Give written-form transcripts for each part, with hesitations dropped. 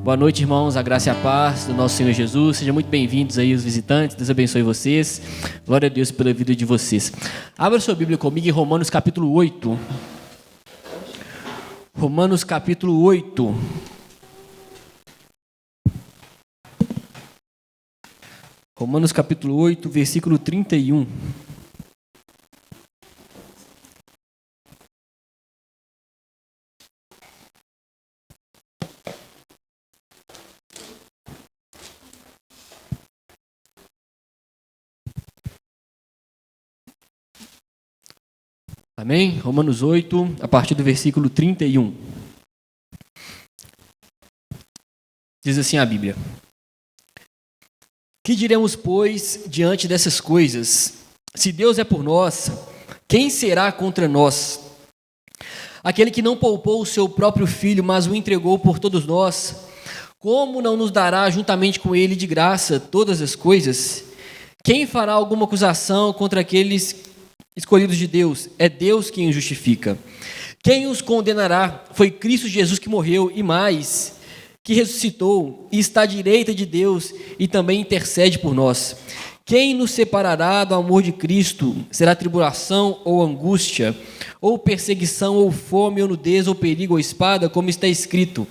Boa noite, irmãos, a graça e a paz do nosso Senhor Jesus. Sejam muito bem-vindos aí os visitantes, Deus abençoe vocês. Glória a Deus pela vida de vocês. Abra sua Bíblia comigo em Romanos capítulo 8. Romanos capítulo 8. Romanos capítulo 8, versículo 31. Amém? Romanos 8, a partir do versículo 31. Diz assim a Bíblia: Que diremos, pois, diante dessas coisas? Se Deus é por nós, quem será contra nós? Aquele que não poupou o seu próprio filho, mas o entregou por todos nós, como não nos dará juntamente com ele de graça todas as coisas? Quem fará alguma acusação contra aqueles escolhidos de Deus? É Deus quem os justifica. Quem os condenará? Foi Cristo Jesus que morreu e mais, que ressuscitou e está à direita de Deus e também intercede por nós. Quem nos separará do amor de Cristo? Será tribulação ou angústia, ou perseguição, ou fome, ou nudez, ou perigo, ou espada, como está escrito: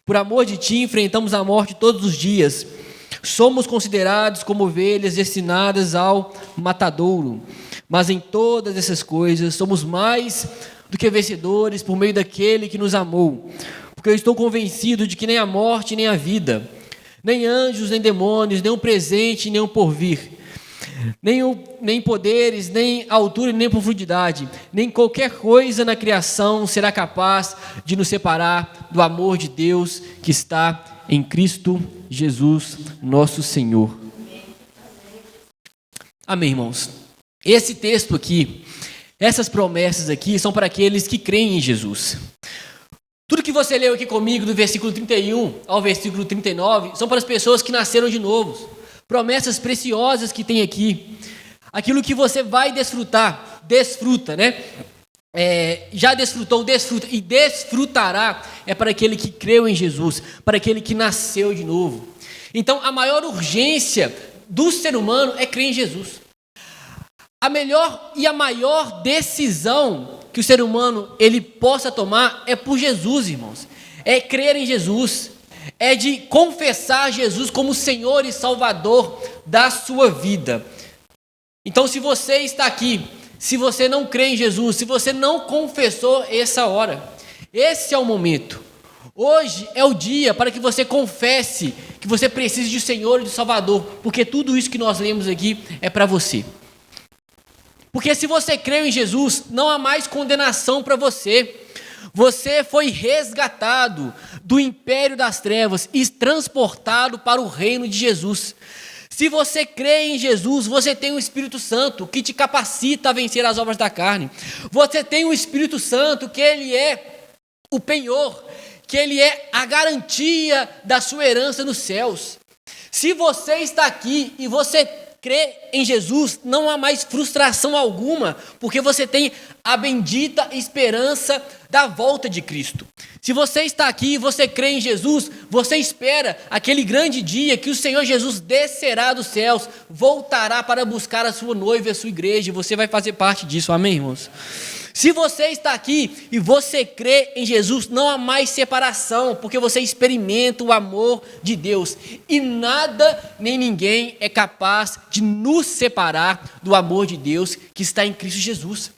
por amor de ti enfrentamos a morte todos os dias. Somos considerados como ovelhas destinadas ao matadouro. Mas em todas essas coisas somos mais do que vencedores por meio daquele que nos amou. Porque eu estou convencido de que nem a morte, nem a vida, nem anjos, nem demônios, nem o presente, nem o porvir, nem poderes, nem altura, nem profundidade, nem qualquer coisa na criação será capaz de nos separar do amor de Deus que está em Cristo Jesus, nosso Senhor. Amém, irmãos? Esse texto aqui, essas promessas aqui, são para aqueles que creem em Jesus. Tudo que você leu aqui comigo, do versículo 31 ao versículo 39, são para as pessoas que nasceram de novo. Promessas preciosas que tem aqui. Aquilo que você vai desfrutar, desfruta, né? Já desfrutou, desfruta e desfrutará é para aquele que creu em Jesus, para aquele que nasceu de novo. Então, a maior urgência do ser humano é crer em Jesus. A melhor e a maior decisão que o ser humano ele possa tomar é por Jesus, irmãos. É crer em Jesus, é de confessar Jesus como Senhor e Salvador da sua vida. Então, se você está aqui, se você não crê em Jesus, se você não confessou essa hora, esse é o momento. Hoje é o dia para que você confesse que você precisa de Senhor e de Salvador, porque tudo isso que nós lemos aqui é para você. Porque se você creu em Jesus, não há mais condenação para você. Você foi resgatado do império das trevas e transportado para o reino de Jesus. Se você crê em Jesus, você tem o Espírito Santo que te capacita a vencer as obras da carne. Você tem o Espírito Santo que ele é o penhor, que ele é a garantia da sua herança nos céus. Se você está aqui e você crê em Jesus, não há mais frustração alguma, porque você tem a bendita esperança da volta de Cristo. Se você está aqui e você crê em Jesus, você espera aquele grande dia que o Senhor Jesus descerá dos céus, voltará para buscar a sua noiva e a sua igreja, e você vai fazer parte disso, amém, irmãos? Se você está aqui e você crê em Jesus, não há mais separação, porque você experimenta o amor de Deus. E nada nem ninguém é capaz de nos separar do amor de Deus que está em Cristo Jesus.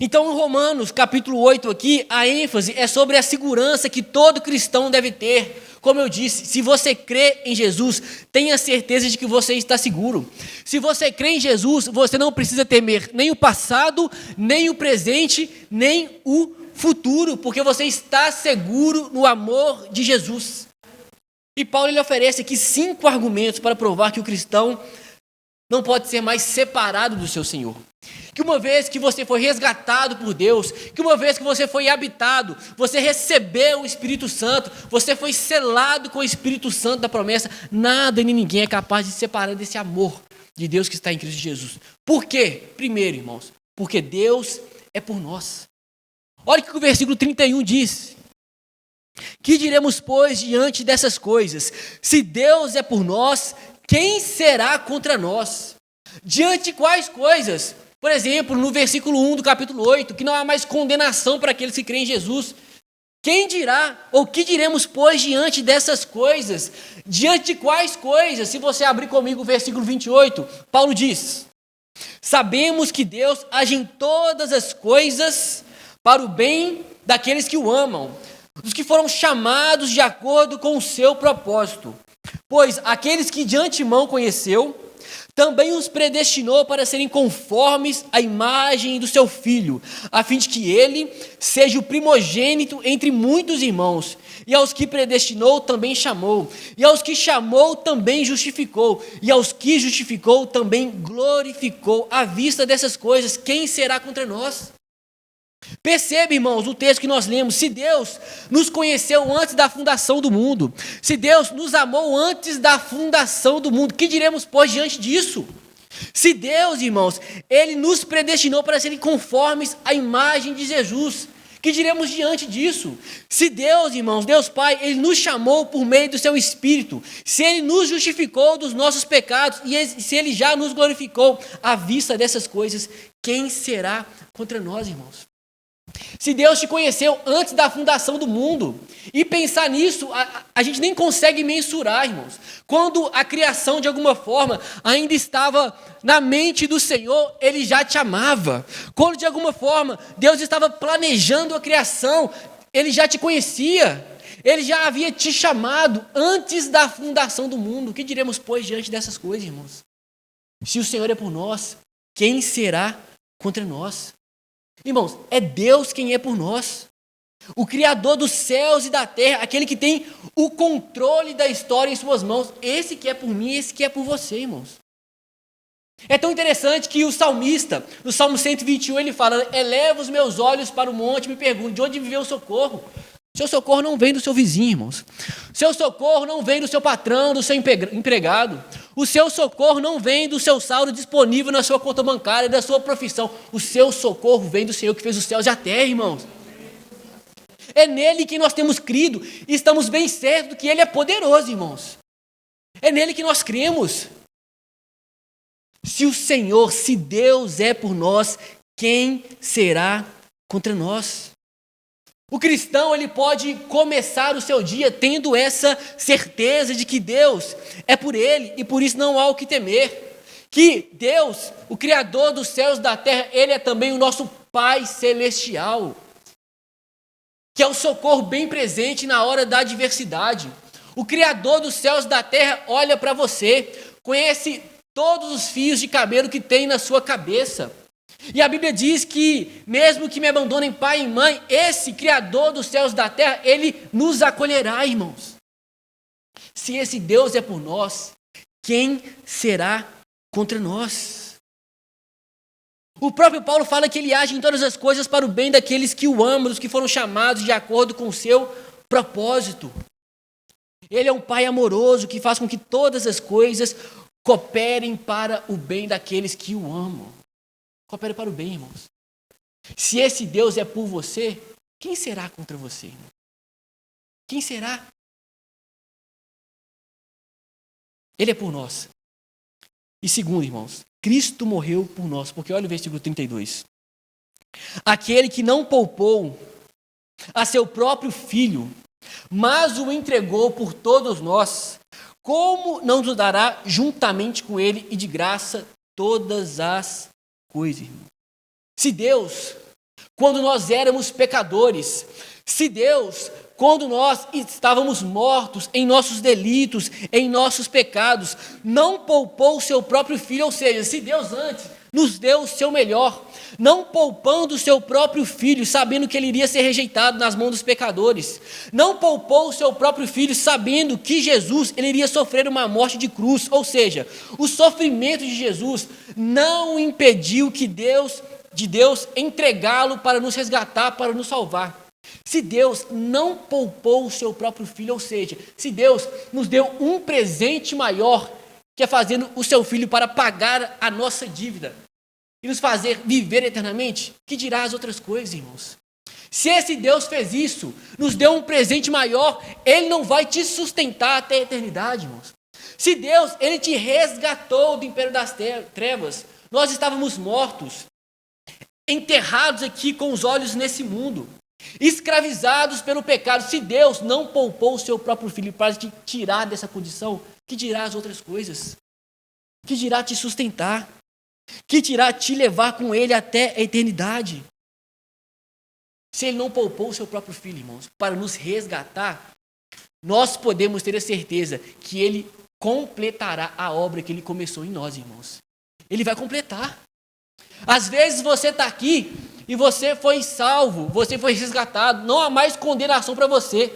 Então, em Romanos, capítulo 8 aqui, a ênfase é sobre a segurança que todo cristão deve ter. Como eu disse, se você crê em Jesus, tenha certeza de que você está seguro. Se você crê em Jesus, você não precisa temer nem o passado, nem o presente, nem o futuro, porque você está seguro no amor de Jesus. E Paulo ele oferece aqui 5 argumentos para provar que o cristão não pode ser mais separado do seu Senhor. Que uma vez que você foi resgatado por Deus, que uma vez que você foi habitado, você recebeu o Espírito Santo, você foi selado com o Espírito Santo da promessa, nada nem ninguém é capaz de separar desse amor de Deus que está em Cristo Jesus. Por quê? Primeiro, irmãos, porque Deus é por nós. Olha o que o versículo 31 diz: Que diremos, pois, diante dessas coisas? Se Deus é por nós, quem será contra nós? Diante de quais coisas? Por exemplo, no versículo 1 do capítulo 8, que não há mais condenação para aqueles que creem em Jesus. Quem dirá, ou que diremos, pois, diante dessas coisas? Diante de quais coisas? Se você abrir comigo o versículo 28, Paulo diz: sabemos que Deus age em todas as coisas para o bem daqueles que o amam, dos que foram chamados de acordo com o seu propósito. Pois aqueles que de antemão conheceu, também os predestinou para serem conformes à imagem do seu Filho, a fim de que ele seja o primogênito entre muitos irmãos. E aos que predestinou também chamou, e aos que chamou também justificou, e aos que justificou também glorificou. À vista dessas coisas, quem será contra nós? Perceba, irmãos, o texto que nós lemos: se Deus nos conheceu antes da fundação do mundo, se Deus nos amou antes da fundação do mundo, que diremos, pois, diante disso? Se Deus, irmãos, Ele nos predestinou para serem conformes à imagem de Jesus, que diremos diante disso? Se Deus, irmãos, Deus Pai, Ele nos chamou por meio do Seu Espírito, se Ele nos justificou dos nossos pecados, e se Ele já nos glorificou, à vista dessas coisas, quem será contra nós, irmãos? Se Deus te conheceu antes da fundação do mundo, e pensar nisso, a gente nem consegue mensurar, irmãos. Quando a criação, de alguma forma, ainda estava na mente do Senhor, Ele já te amava. Quando, de alguma forma, Deus estava planejando a criação, Ele já te conhecia. Ele já havia te chamado antes da fundação do mundo. O que diremos, pois, diante dessas coisas, irmãos? Se o Senhor é por nós, quem será contra nós? Irmãos, é Deus quem é por nós, o Criador dos céus e da terra, aquele que tem o controle da história em suas mãos, esse que é por mim, esse que é por você, irmãos. É tão interessante que o salmista, no Salmo 121, ele fala: eleva os meus olhos para o monte e me pergunto, de onde vem o socorro? Seu socorro não vem do seu vizinho, irmãos. Seu socorro não vem do seu patrão, do seu empregado. O seu socorro não vem do seu saldo disponível na sua conta bancária, da sua profissão. O seu socorro vem do Senhor que fez os céus e a terra, irmãos. É nele que nós temos crido e estamos bem certos que Ele é poderoso, irmãos. É nele que nós cremos. Se o Senhor, se Deus é por nós, quem será contra nós? O cristão, ele pode começar o seu dia tendo essa certeza de que Deus é por ele e por isso não há o que temer. Que Deus, o Criador dos céus e da terra, Ele é também o nosso Pai Celestial, que é o socorro bem presente na hora da adversidade. O Criador dos céus e da terra olha para você, conhece todos os fios de cabelo que tem na sua cabeça. E a Bíblia diz que, mesmo que me abandonem pai e mãe, esse Criador dos céus e da terra, Ele nos acolherá, irmãos. Se esse Deus é por nós, quem será contra nós? O próprio Paulo fala que Ele age em todas as coisas para o bem daqueles que o amam, dos que foram chamados de acordo com o seu propósito. Ele é um Pai amoroso que faz com que todas as coisas cooperem para o bem daqueles que o amam. Coopere para o bem, irmãos. Se esse Deus é por você, quem será contra você, irmão? Quem será? Ele é por nós. E segundo, irmãos, Cristo morreu por nós, porque olha o versículo 32. Aquele que não poupou a seu próprio filho, mas o entregou por todos nós, como não nos dará juntamente com ele e de graça todas as coisas, irmão? Se Deus, quando nós éramos pecadores, se Deus, quando nós estávamos mortos em nossos delitos, em nossos pecados, não poupou o seu próprio filho, ou seja, se Deus antes nos deu o seu melhor, não poupando o seu próprio filho, sabendo que ele iria ser rejeitado nas mãos dos pecadores, não poupou o seu próprio filho, sabendo que Jesus ele iria sofrer uma morte de cruz, ou seja, o sofrimento de Jesus não impediu que Deus entregá-lo para nos resgatar, para nos salvar. Se Deus não poupou o seu próprio filho, ou seja, se Deus nos deu um presente maior, que é fazendo o seu filho para pagar a nossa dívida e nos fazer viver eternamente, que dirá as outras coisas, irmãos? Se esse Deus fez isso, nos deu um presente maior, Ele não vai te sustentar até a eternidade, irmãos. Se Deus, Ele te resgatou do império das trevas, nós estávamos mortos, enterrados aqui com os olhos nesse mundo, escravizados pelo pecado. Se Deus não poupou o seu próprio Filho para te tirar dessa condição, que dirá as outras coisas? Que dirá te sustentar? Que dirá te levar com Ele até a eternidade? Se Ele não poupou o seu próprio Filho, irmãos, para nos resgatar, nós podemos ter a certeza que Ele completará a obra que Ele começou em nós, irmãos. Ele vai completar. Às vezes você está aqui e você foi salvo, você foi resgatado, não há mais condenação para você.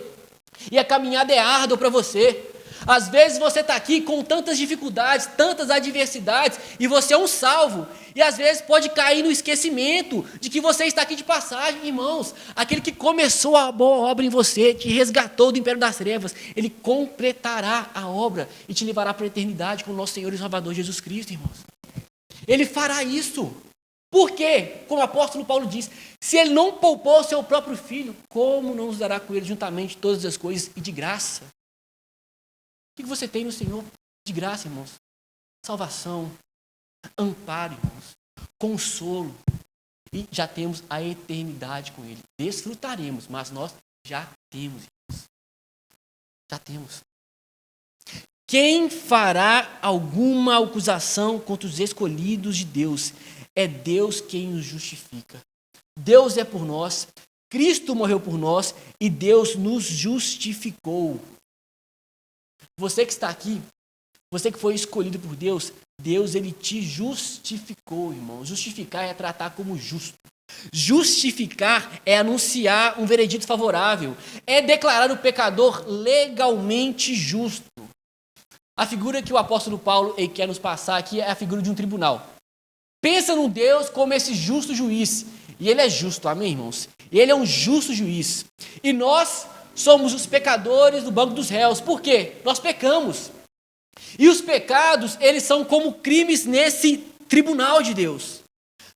E a caminhada é árdua para você. Às vezes você está aqui com tantas dificuldades, tantas adversidades, e você é um salvo. E às vezes pode cair no esquecimento de que você está aqui de passagem, irmãos. Aquele que começou a boa obra em você, te resgatou do império das trevas, Ele completará a obra e te levará para a eternidade com o nosso Senhor e Salvador Jesus Cristo, irmãos. Ele fará isso. Por quê? Como o apóstolo Paulo diz, se Ele não poupou o seu próprio Filho, como não nos dará com Ele juntamente todas as coisas e de graça? O que você tem no Senhor de graça, irmãos? Salvação, amparo, irmãos, consolo. E já temos a eternidade com Ele. Desfrutaremos, mas nós já temos, irmãos. Já temos. Quem fará alguma acusação contra os escolhidos de Deus? É Deus quem os justifica. Deus é por nós, Cristo morreu por nós e Deus nos justificou. Você que está aqui, você que foi escolhido por Deus, Deus Ele te justificou, irmão. Justificar é tratar como justo. Justificar é anunciar um veredito favorável. É declarar o pecador legalmente justo. A figura que o apóstolo Paulo quer nos passar aqui é a figura de um tribunal. Pensa num Deus como esse justo juiz. E Ele é justo, amém, irmãos? Ele é um justo juiz. E nós somos os pecadores do banco dos réus. Por quê? Nós pecamos. E os pecados, eles são como crimes nesse tribunal de Deus.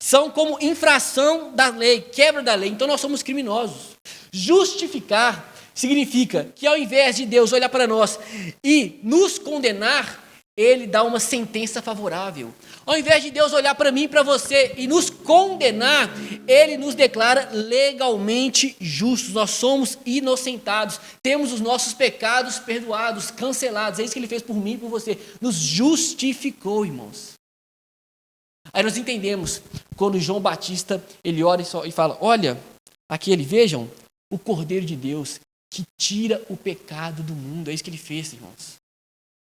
São como infração da lei, quebra da lei. Então nós somos criminosos. Justificar significa que ao invés de Deus olhar para nós e nos condenar, Ele dá uma sentença favorável. Ao invés de Deus olhar para mim e para você e nos condenar, Ele nos declara legalmente justos. Nós somos inocentados, temos os nossos pecados perdoados, cancelados. É isso que Ele fez por mim e por você. Nos justificou, irmãos. Aí nós entendemos quando João Batista, ele ora e fala, olha, aquele, vejam, o Cordeiro de Deus que tira o pecado do mundo. É isso que Ele fez, irmãos.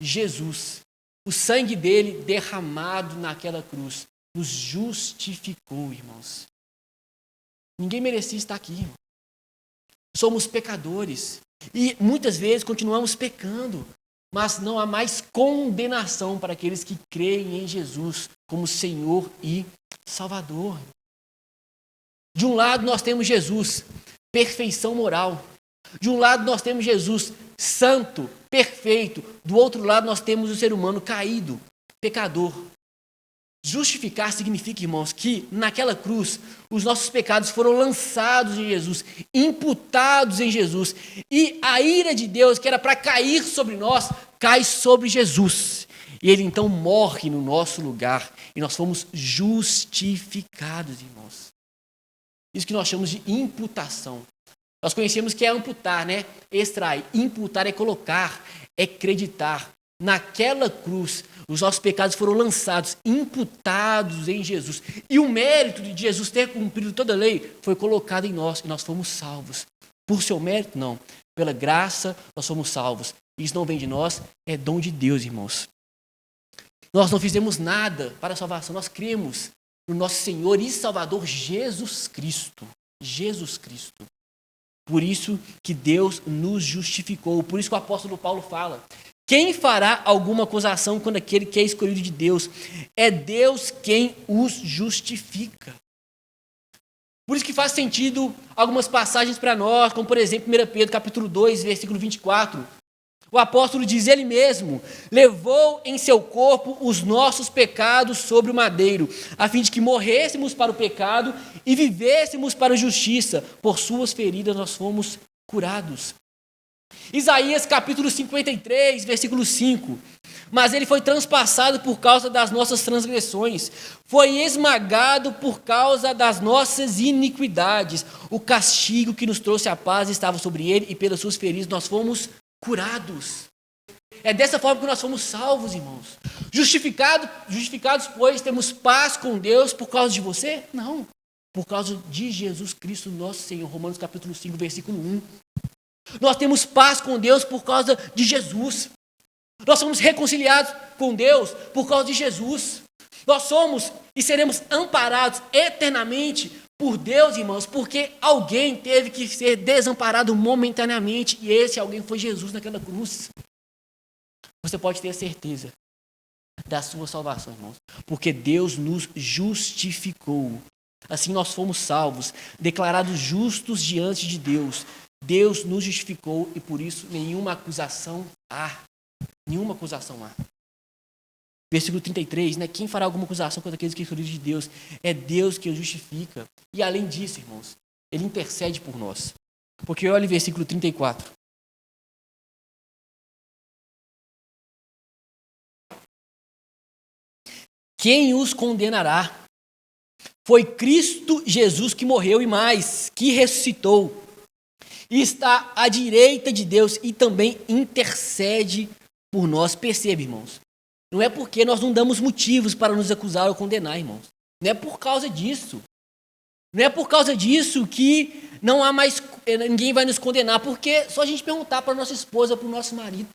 Jesus, o sangue dele derramado naquela cruz, nos justificou, irmãos. Ninguém merecia estar aqui, irmão. Somos pecadores e muitas vezes continuamos pecando, mas não há mais condenação para aqueles que creem em Jesus como Senhor e Salvador. De um lado nós temos Jesus, perfeição moral. De um lado nós temos Jesus, santo, perfeito. Do outro lado nós temos o ser humano caído, pecador. Justificar significa, irmãos, que naquela cruz os nossos pecados foram lançados em Jesus, imputados em Jesus. E a ira de Deus, que era para cair sobre nós, cai sobre Jesus. E Ele então morre no nosso lugar. E nós fomos justificados, irmãos. Isso que nós chamamos de imputação. Nós conhecemos que é amputar, né? Extrair. Imputar é colocar, é acreditar. Naquela cruz, os nossos pecados foram lançados, imputados em Jesus. E o mérito de Jesus ter cumprido toda a lei foi colocado em nós e nós fomos salvos. Por seu mérito, não. Pela graça, nós somos salvos. Isso não vem de nós, é dom de Deus, irmãos. Nós não fizemos nada para a salvação, nós cremos no nosso Senhor e Salvador Jesus Cristo. Jesus Cristo. Por isso que Deus nos justificou. Por isso que o apóstolo Paulo fala, quem fará alguma acusação quando aquele que é escolhido de Deus? É Deus quem os justifica. Por isso que faz sentido algumas passagens para nós, como por exemplo 1 Pedro capítulo 2, versículo 24. O apóstolo diz, ele mesmo levou em seu corpo os nossos pecados sobre o madeiro, a fim de que morrêssemos para o pecado e vivêssemos para a justiça. Por suas feridas nós fomos curados. Isaías capítulo 53, versículo 5. Mas ele foi transpassado por causa das nossas transgressões, foi esmagado por causa das nossas iniquidades. O castigo que nos trouxe a paz estava sobre ele, e pelas suas feridas nós fomos curados. É dessa forma que nós fomos salvos, irmãos. Justificados, pois, temos paz com Deus por causa de você? Não. Por causa de Jesus Cristo, nosso Senhor. Romanos capítulo 5, versículo 1. Nós temos paz com Deus por causa de Jesus. Nós somos reconciliados com Deus por causa de Jesus. Nós somos e seremos amparados eternamente por Deus, irmãos, porque alguém teve que ser desamparado momentaneamente, e esse alguém foi Jesus naquela cruz. Você pode ter certeza da sua salvação, irmãos, porque Deus nos justificou. Assim nós fomos salvos, declarados justos diante de Deus. Deus nos justificou e por isso nenhuma acusação há. Nenhuma acusação há. Versículo 33, né? Quem fará alguma acusação contra aqueles que são filhos de Deus? É Deus que os justifica. E além disso, irmãos, Ele intercede por nós. Porque olha o versículo 34. Quem os condenará? Foi Cristo Jesus que morreu e mais, que ressuscitou. E está à direita de Deus e também intercede por nós. Perceba, irmãos. Não é porque nós não damos motivos para nos acusar ou condenar, irmãos. Não é por causa disso. Não é por causa disso que não há mais, ninguém vai nos condenar. Porque só a gente perguntar para a nossa esposa, para o nosso marido,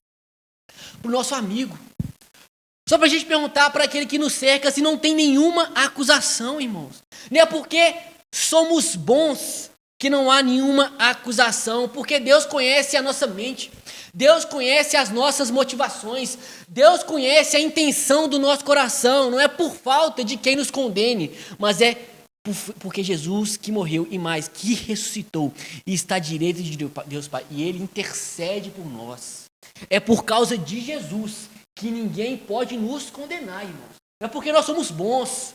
para o nosso amigo. Só para a gente perguntar para aquele que nos cerca se não tem nenhuma acusação, irmãos. Não é porque somos bons que não há nenhuma acusação. Porque Deus conhece a nossa mente. Deus conhece as nossas motivações. Deus conhece a intenção do nosso coração. Não é por falta de quem nos condene, mas é porque Jesus que morreu e mais, que ressuscitou e está à direita de Deus Pai. E Ele intercede por nós. É por causa de Jesus que ninguém pode nos condenar, irmãos. Não é porque nós somos bons.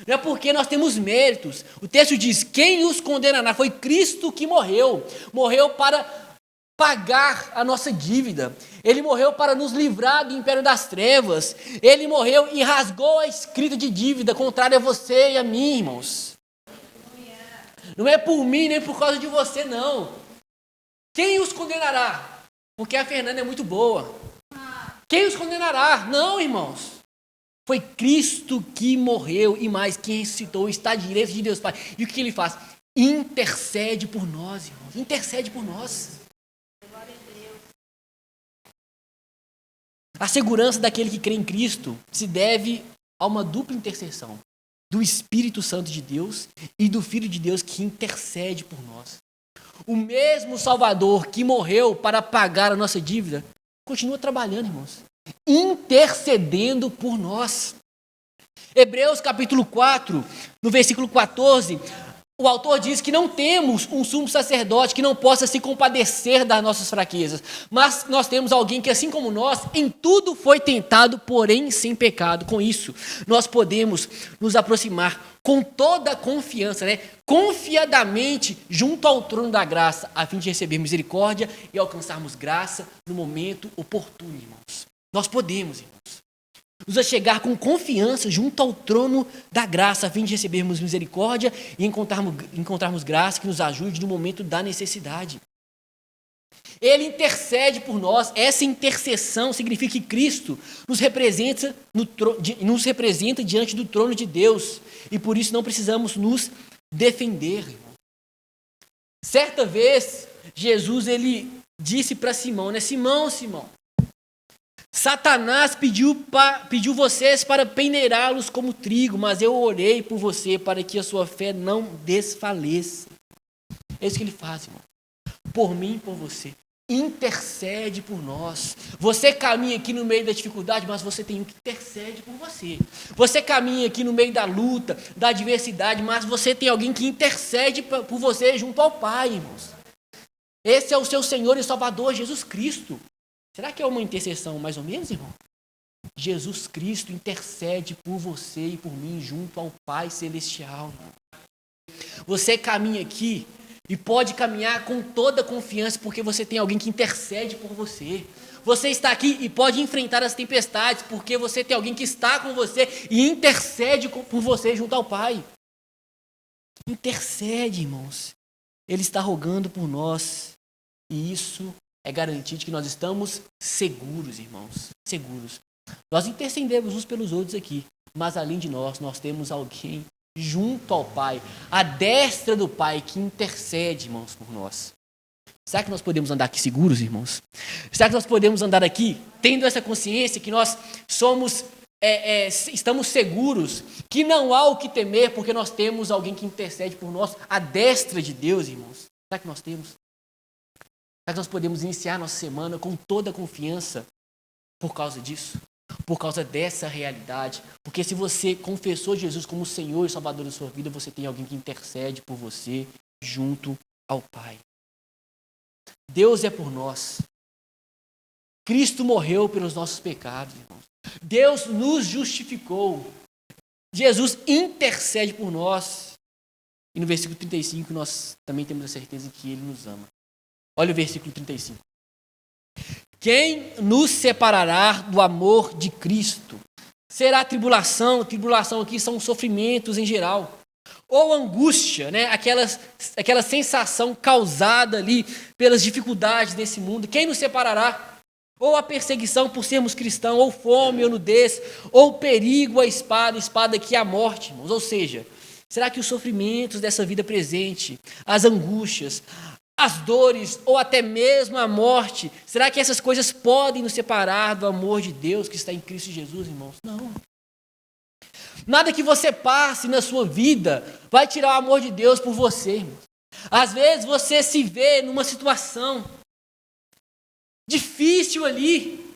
Não é porque nós temos méritos. O texto diz, quem os condenará? Foi Cristo que morreu. Morreu para pagar a nossa dívida. Ele morreu para nos livrar do império das trevas. Ele morreu e rasgou a escrita de dívida contrária a você e a mim, irmãos. Não é por mim nem por causa de você, não. Quem os condenará? Porque a Fernanda é muito boa. Quem os condenará? Não, irmãos. Foi Cristo que morreu e mais, quem ressuscitou, está à direita de Deus Pai. E o que Ele faz? Intercede por nós, irmãos. Intercede por nós. A segurança daquele que crê em Cristo se deve a uma dupla intercessão do Espírito Santo de Deus e do Filho de Deus que intercede por nós. O mesmo Salvador que morreu para pagar a nossa dívida continua trabalhando, irmãos, intercedendo por nós. Hebreus capítulo 4, no versículo 14, o autor diz que não temos um sumo sacerdote que não possa se compadecer das nossas fraquezas, mas nós temos alguém que, assim como nós, em tudo foi tentado, porém sem pecado. Com isso, nós podemos nos aproximar com toda a confiança, confiadamente, junto ao trono da graça, a fim de receber misericórdia e alcançarmos graça no momento oportuno, irmãos. Nós podemos, irmãos, nos achegar com confiança junto ao trono da graça, a fim de recebermos misericórdia e encontrarmos graça que nos ajude no momento da necessidade. Ele intercede por nós. Essa intercessão significa que Cristo nos representa diante do trono de Deus, e por isso não precisamos nos defender, irmão. Certa vez, Jesus ele disse para Simão, Simão, Satanás pediu vocês para peneirá-los como trigo, mas eu orei por você para que a sua fé não desfaleça. É isso que ele faz, irmão. Por mim e por você. Intercede por nós. Você caminha aqui no meio da dificuldade, mas você tem um que intercede por você. Você caminha aqui no meio da luta, da adversidade, mas você tem alguém que intercede por você junto ao Pai, irmãos. Esse é o seu Senhor e Salvador, Jesus Cristo. Será que é uma intercessão mais ou menos, irmão? Jesus Cristo intercede por você e por mim junto ao Pai Celestial. Você caminha aqui e pode caminhar com toda confiança porque você tem alguém que intercede por você. Você está aqui e pode enfrentar as tempestades porque você tem alguém que está com você e intercede por você junto ao Pai. Intercede, irmãos. Ele está rogando por nós. E isso é garantir que nós estamos seguros, irmãos. Seguros. Nós intercedemos uns pelos outros aqui. Mas além de nós temos alguém junto ao Pai, à destra do Pai, que intercede, irmãos, por nós. Será que nós podemos andar aqui seguros, irmãos? Será que nós podemos andar aqui tendo essa consciência que nós estamos seguros, que não há o que temer, porque nós temos alguém que intercede por nós, à destra de Deus, irmãos? Será que nós temos? Será que nós podemos iniciar nossa semana com toda a confiança por causa disso? Por causa dessa realidade? Porque se você confessou Jesus como Senhor e Salvador da sua vida, você tem alguém que intercede por você junto ao Pai. Deus é por nós. Cristo morreu pelos nossos pecados, irmãos. Deus nos justificou. Jesus intercede por nós. E no versículo 35 nós também temos a certeza que Ele nos ama. Olha o versículo 35. Quem nos separará do amor de Cristo? Será tribulação? Tribulação aqui são sofrimentos em geral. Ou angústia, né? Aquela sensação causada ali pelas dificuldades desse mundo. Quem nos separará? Ou a perseguição por sermos cristãos, ou fome, ou nudez, ou perigo, a espada que é a morte, irmãos. Ou seja, será que os sofrimentos dessa vida presente, as angústias, as dores, ou até mesmo a morte, será que essas coisas podem nos separar do amor de Deus que está em Cristo Jesus, irmãos? Não. Nada que você passe na sua vida vai tirar o amor de Deus por você, irmãos. Às vezes você se vê numa situação difícil ali.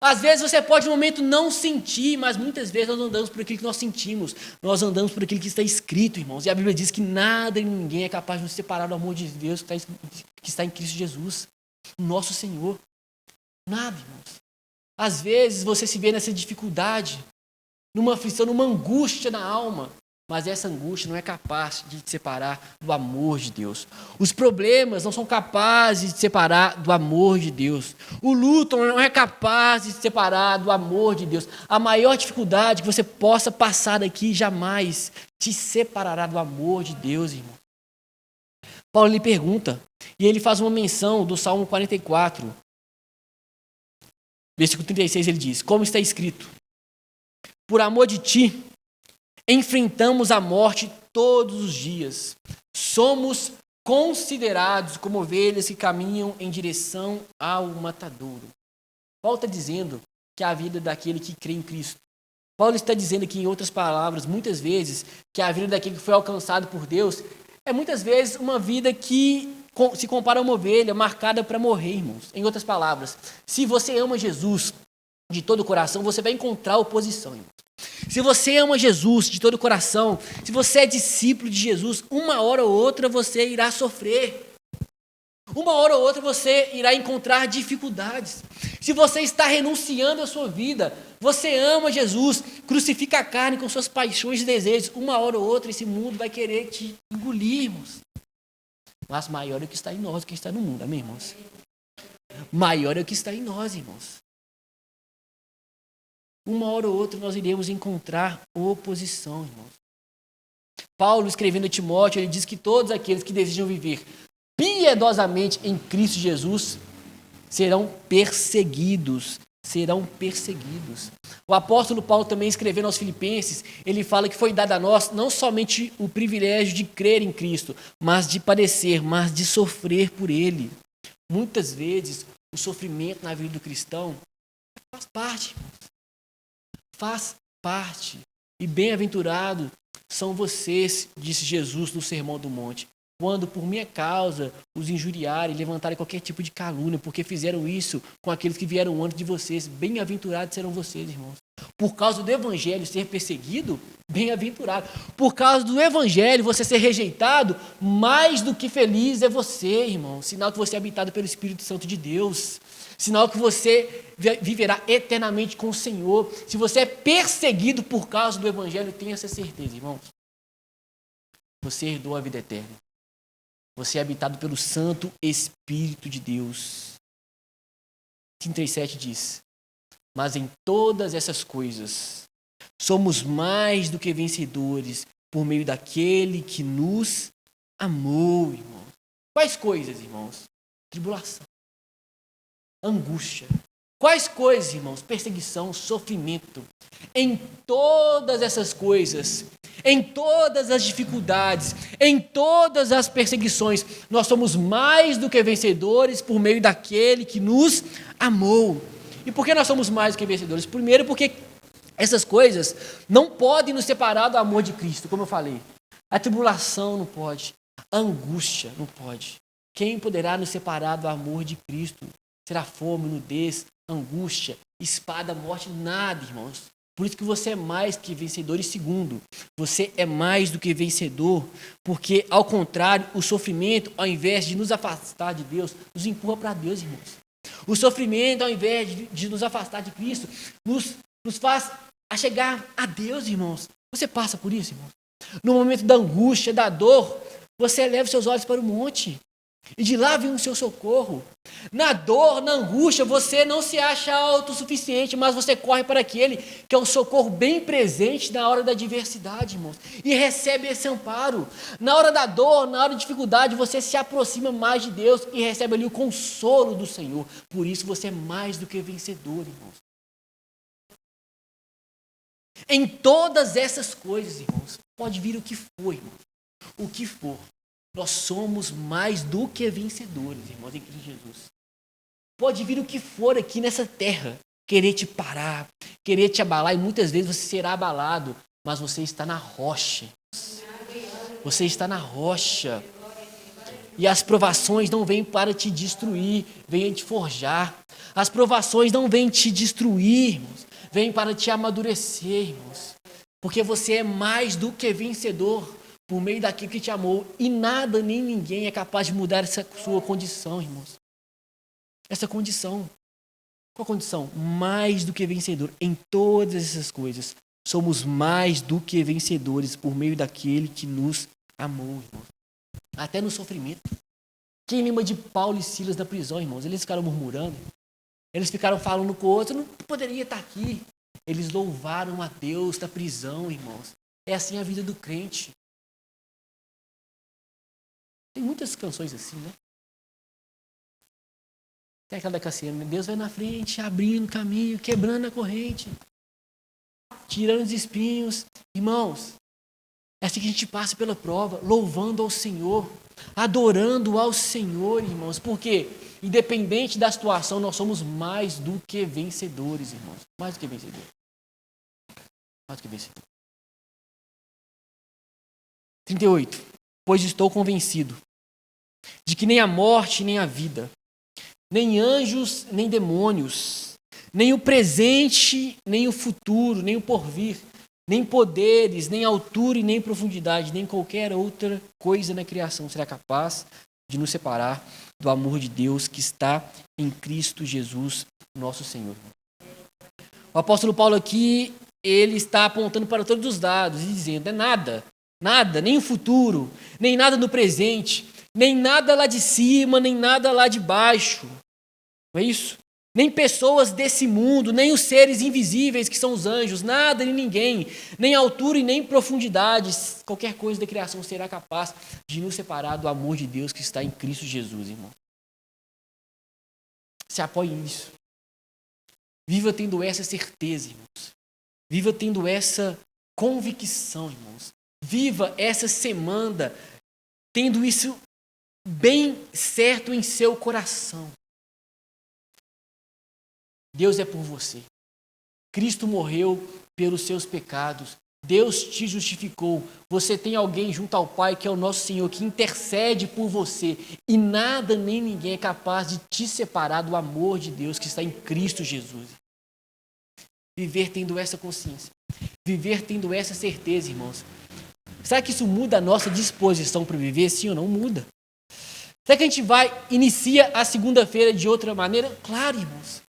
Às vezes você pode no momento não sentir, mas muitas vezes nós andamos por aquilo que nós sentimos. Nós andamos por aquilo que está escrito, irmãos. E a Bíblia diz que nada e ninguém é capaz de nos separar do amor de Deus que está em Cristo Jesus, nosso Senhor. Nada, irmãos. Às vezes você se vê nessa dificuldade, numa aflição, numa angústia na alma. Mas essa angústia não é capaz de te separar do amor de Deus. Os problemas não são capazes de te separar do amor de Deus. O luto não é capaz de te separar do amor de Deus. A maior dificuldade que você possa passar daqui jamais te separará do amor de Deus, irmão. Paulo lhe pergunta, e ele faz uma menção do Salmo 44. Versículo 36 ele diz, como está escrito, por amor de ti, enfrentamos a morte todos os dias. Somos considerados como ovelhas que caminham em direção ao matadouro. Paulo está dizendo que a vida daquele que crê em Cristo. Paulo está dizendo aqui, em outras palavras, muitas vezes, que a vida daquele que foi alcançado por Deus é muitas vezes uma vida que se compara a uma ovelha marcada para morrer, irmãos. Em outras palavras, se você ama Jesus de todo o coração, você vai encontrar oposição, irmãos. Se você ama Jesus de todo o coração, se você é discípulo de Jesus, uma hora ou outra você irá sofrer. Uma hora ou outra você irá encontrar dificuldades. Se você está renunciando à sua vida, você ama Jesus, crucifica a carne com suas paixões e desejos, uma hora ou outra esse mundo vai querer te engolir, irmãos. Mas maior é o que está em nós do que está no mundo, amém, irmãos? Maior é o que está em nós, irmãos. Uma hora ou outra nós iremos encontrar oposição, irmãos. Paulo, escrevendo a Timóteo, ele diz que todos aqueles que desejam viver piedosamente em Cristo Jesus serão perseguidos. Serão perseguidos. O apóstolo Paulo também, escrevendo aos Filipenses, ele fala que foi dado a nós não somente o privilégio de crer em Cristo, mas de padecer, mas de sofrer por Ele. Muitas vezes, o sofrimento na vida do cristão faz parte, irmãos. Faz parte. E bem-aventurado são vocês, disse Jesus no Sermão do Monte, quando por minha causa os injuriarem, levantarem qualquer tipo de calúnia, porque fizeram isso com aqueles que vieram antes de vocês. Bem-aventurados serão vocês, irmãos. Por causa do evangelho ser perseguido, bem-aventurado. Por causa do evangelho você ser rejeitado, mais do que feliz é você, irmão. Sinal que você é habitado pelo Espírito Santo de Deus. Sinal que você viverá eternamente com o Senhor. Se você é perseguido por causa do Evangelho, tenha essa certeza, irmãos. Você herdou a vida eterna. Você é habitado pelo Santo Espírito de Deus. 37 diz: mas em todas essas coisas, somos mais do que vencedores por meio daquele que nos amou, irmãos. Quais coisas, irmãos? Tribulação, angústia. Quais coisas, irmãos? Perseguição, sofrimento. Em todas essas coisas, em todas as dificuldades, em todas as perseguições, nós somos mais do que vencedores por meio daquele que nos amou. E por que nós somos mais do que vencedores? Primeiro, porque essas coisas não podem nos separar do amor de Cristo, como eu falei. A tribulação não pode, a angústia não pode. Quem poderá nos separar do amor de Cristo? Será fome, nudez, angústia, espada, morte? Nada, irmãos. Por isso que você é mais que vencedor. E segundo, você é mais do que vencedor, porque, ao contrário, o sofrimento, ao invés de nos afastar de Deus, nos empurra para Deus, irmãos. O sofrimento, ao invés de nos afastar de Cristo, nos faz a chegar a Deus, irmãos. Você passa por isso, irmãos? No momento da angústia, da dor, você eleva seus olhos para o monte. E de lá vem o seu socorro. Na dor, na angústia, você não se acha autossuficiente, mas você corre para aquele que é um socorro bem presente na hora da adversidade, irmãos. E recebe esse amparo. Na hora da dor, na hora da dificuldade, você se aproxima mais de Deus e recebe ali o consolo do Senhor. Por isso você é mais do que vencedor, irmãos. Em todas essas coisas, irmãos, pode vir o que for, irmãos. O que for. Nós somos mais do que vencedores, irmãos, em Cristo Jesus. Pode vir o que for aqui nessa terra, querer te parar, querer te abalar, e muitas vezes você será abalado, mas você está na rocha. Você está na rocha. E as provações não vêm para te destruir, vêm te forjar. As provações não vêm te destruir, irmãos, vêm para te amadurecer, irmãos. Porque você é mais do que vencedor por meio daquele que te amou, e nada nem ninguém é capaz de mudar essa sua condição, irmãos. Essa condição. Qual condição? Mais do que vencedor em todas essas coisas. Somos mais do que vencedores por meio daquele que nos amou, irmãos. Até no sofrimento. Quem lembra de Paulo e Silas na prisão, irmãos? Eles ficaram murmurando. Eles ficaram falando com o outro, não poderia estar aqui. Eles louvaram a Deus da prisão, irmãos. É assim a vida do crente. Tem muitas canções assim, né? Tem aquela da Cassiana, Deus vai na frente, abrindo o caminho, quebrando a corrente, tirando os espinhos. Irmãos, é assim que a gente passa pela prova, louvando ao Senhor, adorando ao Senhor, irmãos. Porque, independente da situação, nós somos mais do que vencedores, irmãos. Mais do que vencedores. Mais do que vencedores. 38. Pois estou convencido de que nem a morte, nem a vida, nem anjos, nem demônios, nem o presente, nem o futuro, nem o porvir, nem poderes, nem altura e nem profundidade, nem qualquer outra coisa na criação será capaz de nos separar do amor de Deus que está em Cristo Jesus, nosso Senhor. O apóstolo Paulo aqui, ele está apontando para todos os lados e dizendo, é nada, nem o futuro, nem nada no presente, nem nada lá de cima, nem nada lá de baixo. Não é isso? Nem pessoas desse mundo, nem os seres invisíveis que são os anjos, nada nem ninguém, nem altura e nem profundidade, qualquer coisa da criação será capaz de nos separar do amor de Deus que está em Cristo Jesus, irmão. Se apoie nisso. Viva tendo essa certeza, irmãos. Viva tendo essa convicção, irmãos. Viva essa semana tendo isso bem certo em seu coração. Deus é por você. Cristo morreu pelos seus pecados. Deus te justificou. Você tem alguém junto ao Pai, que é o nosso Senhor, que intercede por você. E nada nem ninguém é capaz de te separar do amor de Deus que está em Cristo Jesus. Viver tendo essa consciência. Viver tendo essa certeza, irmãos. Será que isso muda a nossa disposição para viver? Sim ou não? Muda. Será que a gente inicia a segunda-feira de outra maneira? Claro, irmãos.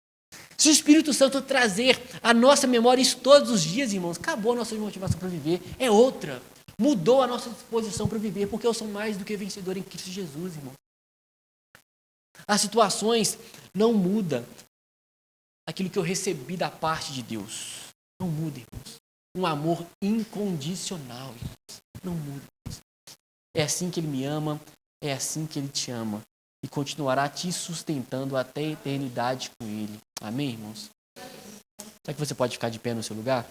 Se o Espírito Santo trazer à nossa memória isso todos os dias, irmãos, acabou a nossa motivação para viver. É outra. Mudou a nossa disposição para viver, porque eu sou mais do que vencedor em Cristo Jesus, irmão. As situações não mudam aquilo que eu recebi da parte de Deus. Não muda, irmãos. Um amor incondicional, irmãos. Não muda, irmãos. É assim que Ele me ama, é assim que Ele te ama. E continuará te sustentando até a eternidade com Ele. Amém, irmãos? Será que você pode ficar de pé no seu lugar?